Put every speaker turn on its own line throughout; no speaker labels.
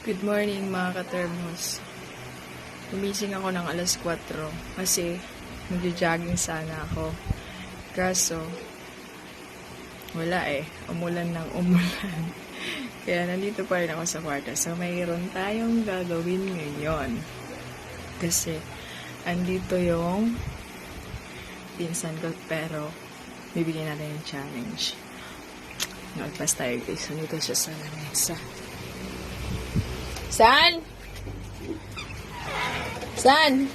Good morning mga ka-thermos. Gumising ako ng alas 4 kasi magja-jogging sana ako. Kaso, wala umulan ng umulan. Kaya nandito pa rin ako sa kwarto. So, mayroon tayong gagawin ngayon. Kasi, andito yung pinsan ko pero bibigyan natin yung challenge. Nagpas tayo guys. Nandito siya sa lamesa. San? San?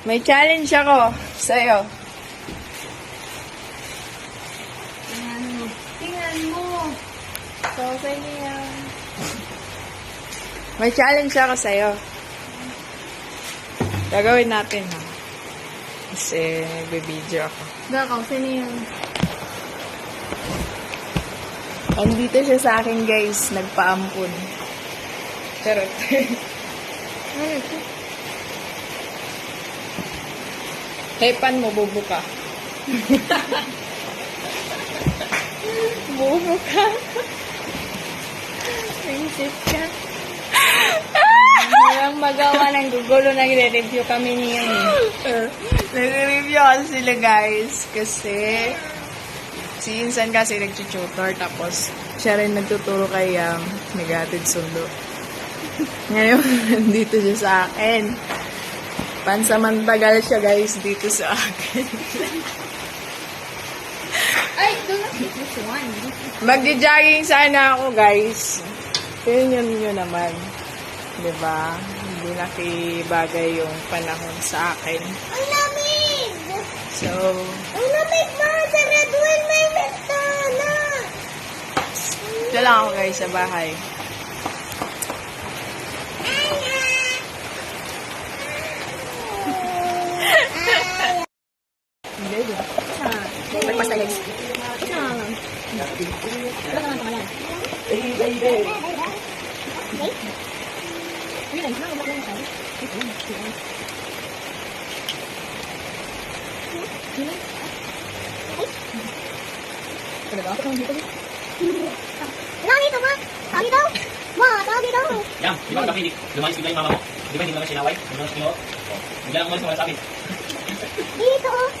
May challenge ako sa'yo.
Tingnan mo.
So, okay niya. May challenge ako sa'yo. Gagawin natin, ha? Kasi nagbe-video ako.
Gakaw, sino yan?
Andito siya sa akin, guys. Nagpaampun. Charot.
Ano ito?
Hepan mo, bubo ka. Bubo ka.
Princess ka. Walang magawa ng gugulo. Nagre-review kami niya.
Nag-review ako sila, guys. Kasi si Insan kasi nag-tutor. Tapos siya rin nagtuturo kay nag-atid sundo. Ngayon, nandito siya sa akin. Pansamantagal siya, guys, dito sa akin.
Ay, do not hit this one.
Magja-jogging sana ako, guys. Tingnan nyo naman. Diba? Hindi nakibagay yung panahon sa akin.
Ang lamig!
So,
Ang lamig mo! Sa Redwell may ventana!
ito lang ako, guys, sa bahay. Hindi.
Breakfast tayo. Ano naman pangalan? Lagi ito ba? Lagi daw? Ma, lagi daw.
Yan, di ba kami lumalis bigla yung mama mo? Di ba hindi naman sinaway? Hindi naman sinaway? Bigla lang umalis naman sa akin.
Dito oh.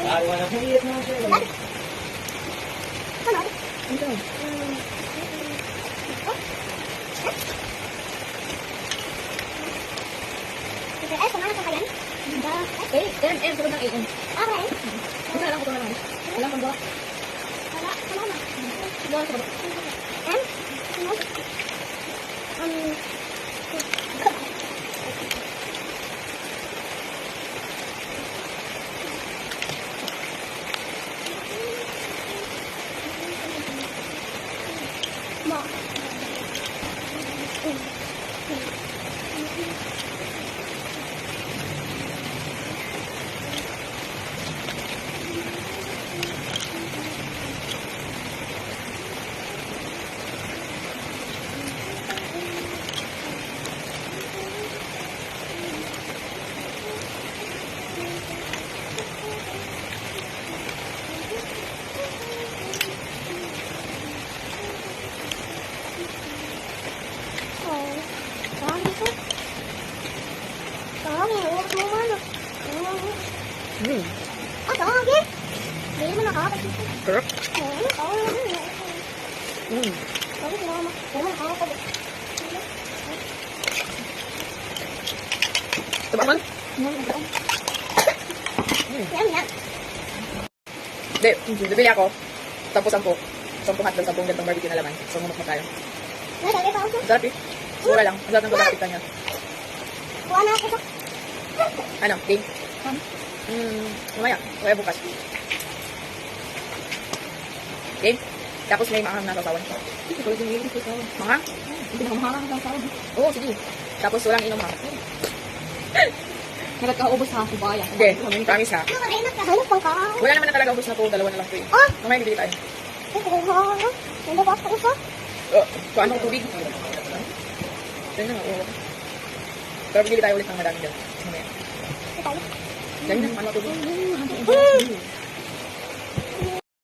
Ayaw na.
Ano?
Ito.
Ay, kumana ka yan? Sunod ng AM. Okay. Wala lang ko naman. Wala kang gawa. Wala na. Gawa sa baba.
Correct. Ito ba man? Hindi, bibili ako. 10-10. 10 hotdog, 10 gantong barbecue na laman. So, mumak tayo. Sarap eh. Mura lang. Ang sarap ng pagkakita niya. Ano? Game? Mamaya. Kaya bukas. Game? Tapos may maanghang na sasawan. Manghang?
Hindi na kumahanga ng tao.
Oo, sige. Tapos walang inom ha.
Nagkakaubos sa kubaya.
Hindi, promise ha.
Hanap pang ka.
Wala naman na talaga ubos na po. 2 na lang po eh.
Ah!
Mamaya bibili tayo.
Hindi ba ako isa?
Kuhaan ko tubig. Ito na, oo. Pero bibili tayo ulit ng madami dyan. Mamaya.
Ito tayo.
Ganyan, ano tubig?
Hmm.